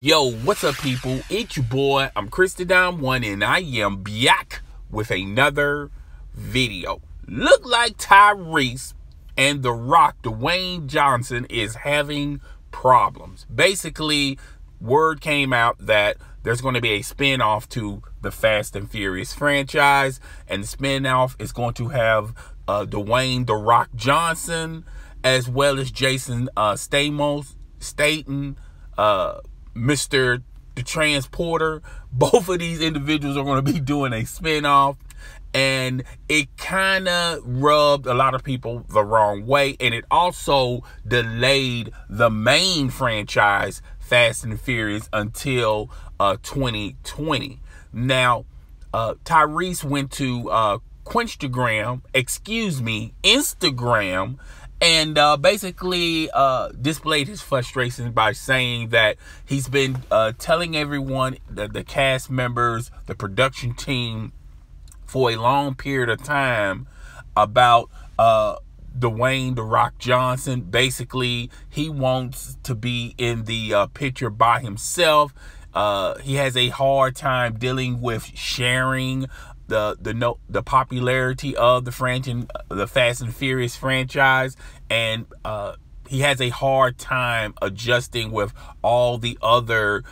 Yo, what's up, people? It's your boy. I'm Dom1, and I am back with another video. Look like Tyrese and The Rock, Dwayne Johnson, is having problems. Basically, word came out that there's going to be a spinoff to the Fast and Furious franchise, and the spinoff is going to have Dwayne "The Rock" Johnson, as well as Jason Statham, Mr. the Transporter. Both of these individuals are going to be doing a spinoff, and it kind of rubbed a lot of people the wrong way, and it also delayed the main franchise, Fast and Furious, until 2020. Now, Tyrese went to Instagram, and basically displayed his frustration by saying that he's been telling everyone, the cast members, the production team, for a long period of time about Dwayne "The Rock" Johnson. Basically, he wants to be in the picture by himself. He has a hard time dealing with sharing the popularity of the Fast and Furious franchise, and he has a hard time adjusting with all the other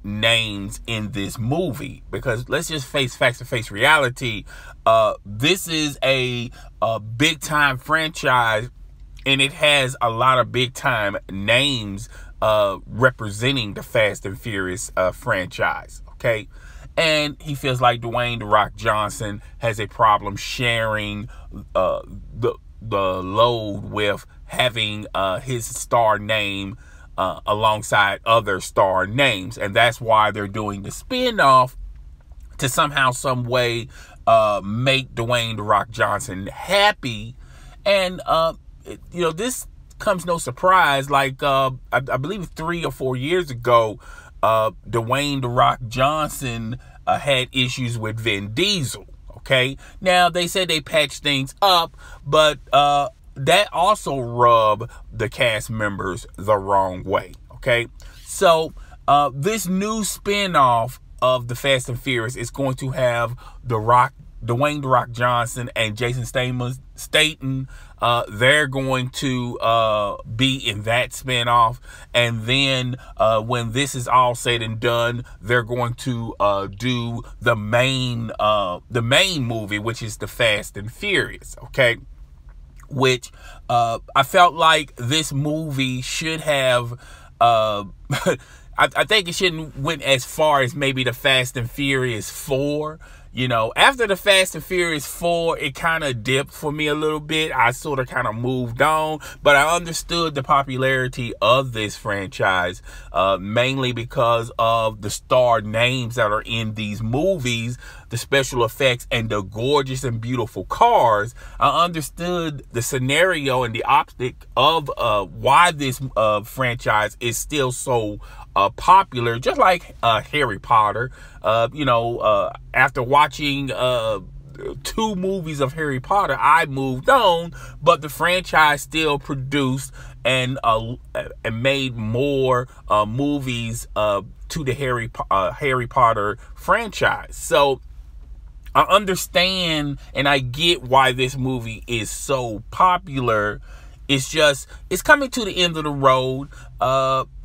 names in this movie, because let's just face facts-to-face reality. This is a big time franchise, and it has a lot of big time names representing the Fast and Furious franchise. Okay. And he feels like Dwayne "The Rock" Johnson has a problem sharing the load with having his star name alongside other star names. And that's why they're doing the spinoff, to somehow, some way make Dwayne "The Rock" Johnson happy. And, this comes no surprise. Like, I believe 3 or 4 years ago, Dwayne "The Rock" Johnson had issues with Vin Diesel. Okay, now they said they patched things up, but that also rubbed the cast members the wrong way. Okay, so this new spinoff of the Fast and Furious is going to have Dwayne "The Rock" Johnson and Jason Statham. They're going to be in that spinoff, and then when this is all said and done, they're going to do the main movie, which is the Fast and Furious. Okay, which I felt like this movie should have. I think it shouldn't went as far as maybe the Fast and Furious 4. After the Fast and Furious 4, it kind of dipped for me a little bit. I sort of kind of moved on, but I understood the popularity of this franchise, mainly because of the star names that are in these movies, the special effects, and the gorgeous and beautiful cars. I understood the scenario and the optic of why this franchise is still so popular, just like Harry Potter. After watching 2 movies of Harry Potter, I moved on, but the franchise still produced and made more movies to the Harry Potter franchise. So I understand and I get why this movie is so popular. It's just, it's coming to the end of the road.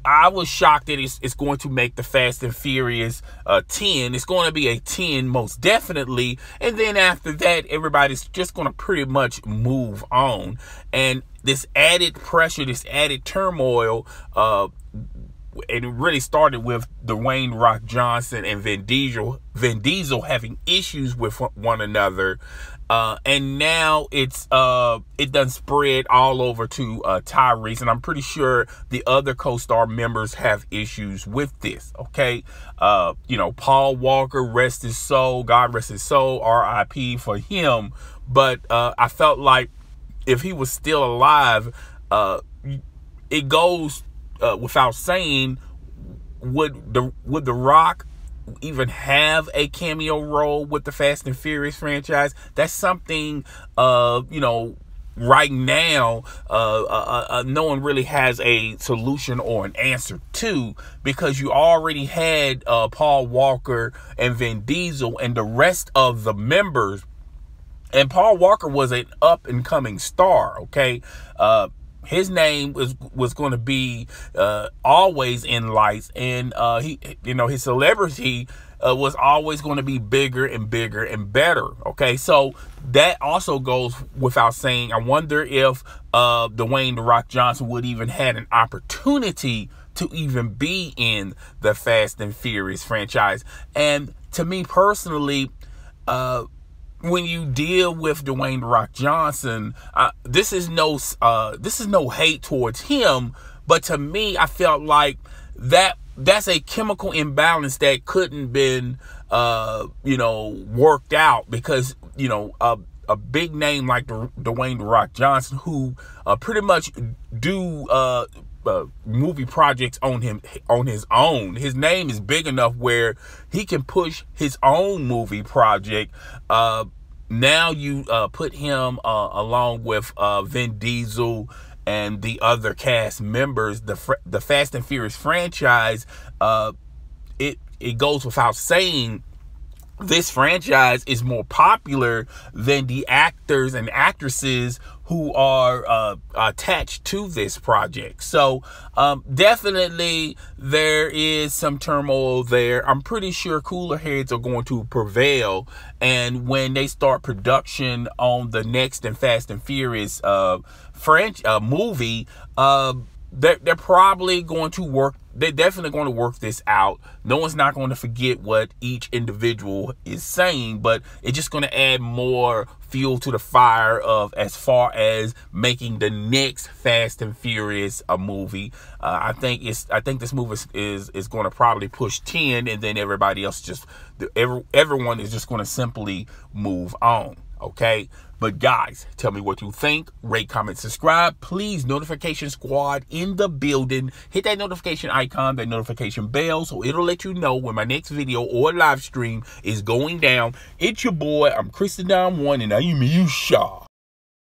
I was shocked that it's going to make the Fast and Furious 10. It's going to be a 10, most definitely. And then after that, everybody's just going to pretty much move on. And this added pressure, this added turmoil, and it really started with Dwayne "The Rock" Johnson and Vin Diesel having issues with one another. And now it done spread all over to Tyrese, and I'm pretty sure the other co-star members have issues with this. Okay, Paul Walker, rest his soul, God rest his soul, R.I.P. for him. But I felt like if he was still alive, it goes without saying, would the Rock even have a cameo role with the Fast and Furious franchise? That's something right now, no one really has a solution or an answer to, because you already had Paul Walker and Vin Diesel and the rest of the members. And Paul Walker was an up and coming star. Okay. His name was going to be always in lights, and his celebrity was always going to be bigger and bigger and better. Okay, so that also goes without saying. I wonder if Dwayne "The Rock" Johnson would even had an opportunity to even be in the Fast and Furious franchise. And to me personally, when you deal with Dwayne "The Rock" Johnson, this is no hate towards him, but to me, I felt like that's a chemical imbalance that couldn't been worked out, because a big name like Dwayne "The Rock" Johnson, who pretty much do movie projects on his own. His name is big enough where he can push his own movie project. Now you put him along with Vin Diesel and the other cast members, the Fast and Furious franchise. It goes without saying, this franchise is more popular than the actors and actresses who are attached to this project. So definitely there is some turmoil there. I'm pretty sure cooler heads are going to prevail, and when they start production on the next and Fast and Furious movie, they're probably going to work. They're definitely going to work this out. No one's not going to forget what each individual is saying, but it's just going to add more fuel to the fire of as far as making the next Fast and Furious a movie. I think this movie is going to probably push 10, and then everybody else everyone is just going to simply move on. Okay, but guys, tell me what you think. Rate, comment, subscribe. Please, notification squad in the building. Hit that notification icon, that notification bell, so it'll let you know when my next video or live stream is going down. It's your boy. I'm Christendom1, and I'm Yusha.